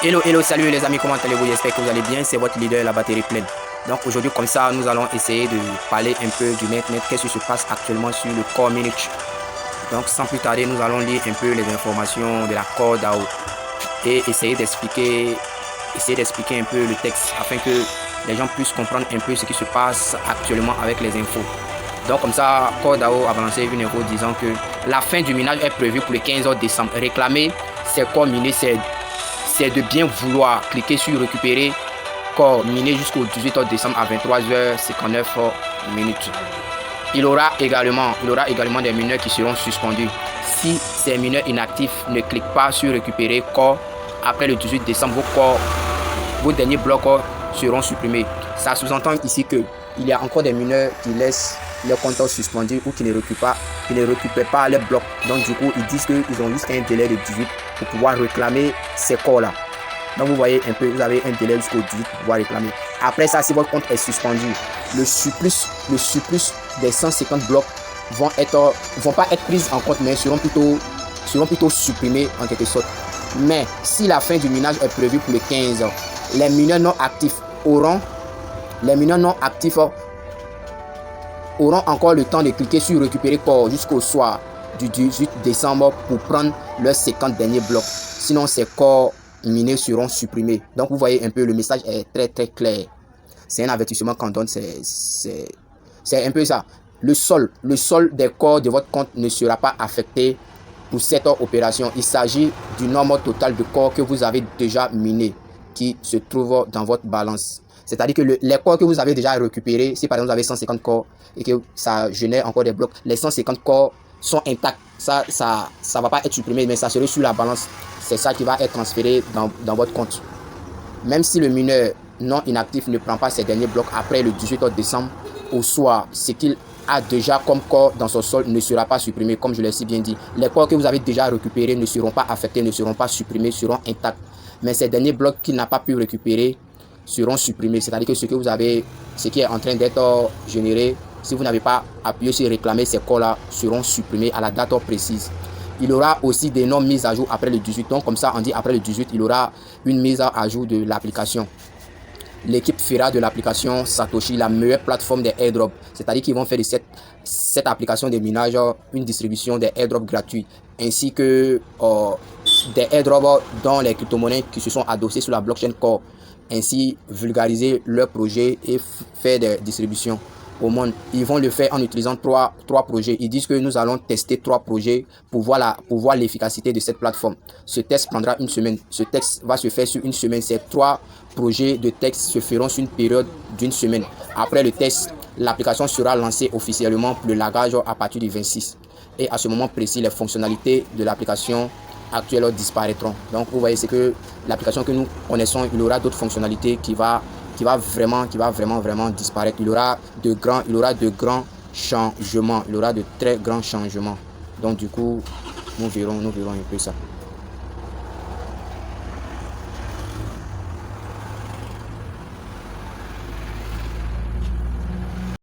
Hello, salut les amis, comment allez-vous? J'espère que vous allez bien, c'est votre leader, la batterie pleine. Donc aujourd'hui comme ça, nous allons essayer de parler un peu du net, qu'est-ce qui se passe actuellement sur le Core Minute. Donc sans plus tarder, nous allons lire un peu les informations de la Core DAO et essayer d'expliquer un peu le texte afin que les gens puissent comprendre un peu ce qui se passe actuellement avec les infos. Donc comme ça, Core DAO a balancé une info disant que la fin du minage est prévue pour le 15 décembre. Réclamer ces corps minés, c'est de bien vouloir cliquer sur récupérer corps minés jusqu'au 18 décembre à 23h59 minutes. Il y aura également des mineurs qui seront suspendus. Si ces mineurs inactifs ne cliquent pas sur récupérer corps après le 18 décembre, vos derniers blocs seront supprimés. Ça sous-entend ici qu'il y a encore des mineurs qui laissent leur compte suspendu ou qui ne récupèrent pas les blocs. Donc du coup, ils disent qu'ils ont juste un délai de 18 pour pouvoir réclamer ces corps-là. Donc vous voyez un peu, vous avez un délai jusqu'au 18 pour pouvoir réclamer. Après ça, si votre compte est suspendu, le surplus des 150 blocs vont pas être pris en compte, mais seront plutôt supprimés en quelque sorte. Mais si la fin du minage est prévue pour le 15, les mineurs non actifs auront encore le temps de cliquer sur récupérer corps jusqu'au soir du 18 décembre pour prendre leurs 50 derniers blocs. Sinon, ces corps minés seront supprimés. Donc, vous voyez un peu, le message est très très clair. C'est un avertissement qu'on donne, c'est un peu ça. Le sol des corps de votre compte ne sera pas affecté pour cette opération. Il s'agit du nombre total de corps que vous avez déjà minés qui se trouve dans votre balance. C'est-à-dire que les corps que vous avez déjà récupérés, si par exemple vous avez 150 corps et que ça génère encore des blocs, les 150 corps sont intacts. Ça va pas être supprimé, mais ça serait sur la balance. C'est ça qui va être transféré dans votre compte. Même si le mineur non inactif ne prend pas ses derniers blocs après le 18 décembre au soir, ce qu'il a déjà comme corps dans son sol ne sera pas supprimé, comme je l'ai si bien dit. Les corps que vous avez déjà récupérés ne seront pas affectés, ne seront pas supprimés, seront intacts. Mais ces derniers blocs qu'il n'a pas pu récupérer seront supprimés. C'est-à-dire que ce qui est en train d'être généré, si vous n'avez pas appuyé sur réclamer, ces corps-là seront supprimés à la date précise. Il y aura aussi des normes mises à jour après le 18. Donc comme ça, on dit après le 18, il y aura une mise à jour de l'application. L'équipe fera de l'application Satoshi la meilleure plateforme des airdrops. C'est-à-dire qu'ils vont faire de cette application de minage une distribution des airdrops gratuits, ainsi que des airdrops dans les crypto-monnaies qui se sont adossés sur la blockchain Core. Ainsi vulgariser leur projet et faire des distributions au monde. Ils vont le faire en utilisant trois projets. Ils disent que nous allons tester 3 projets pour voir l'efficacité de cette plateforme. Ce test prendra une semaine. Ce test va se faire sur une semaine. Ces 3 projets de test se feront sur une période d'une semaine. Après le test, l'application sera lancée officiellement pour le lagage à partir du 26. Et à ce moment précis, les fonctionnalités de l'application actuelles disparaîtront. Donc vous voyez, c'est que l'application que nous connaissons, il y aura d'autres fonctionnalités qui va vraiment disparaître. Il y aura de grands changements. Il y aura de très grands changements. Donc du coup, nous verrons un peu ça.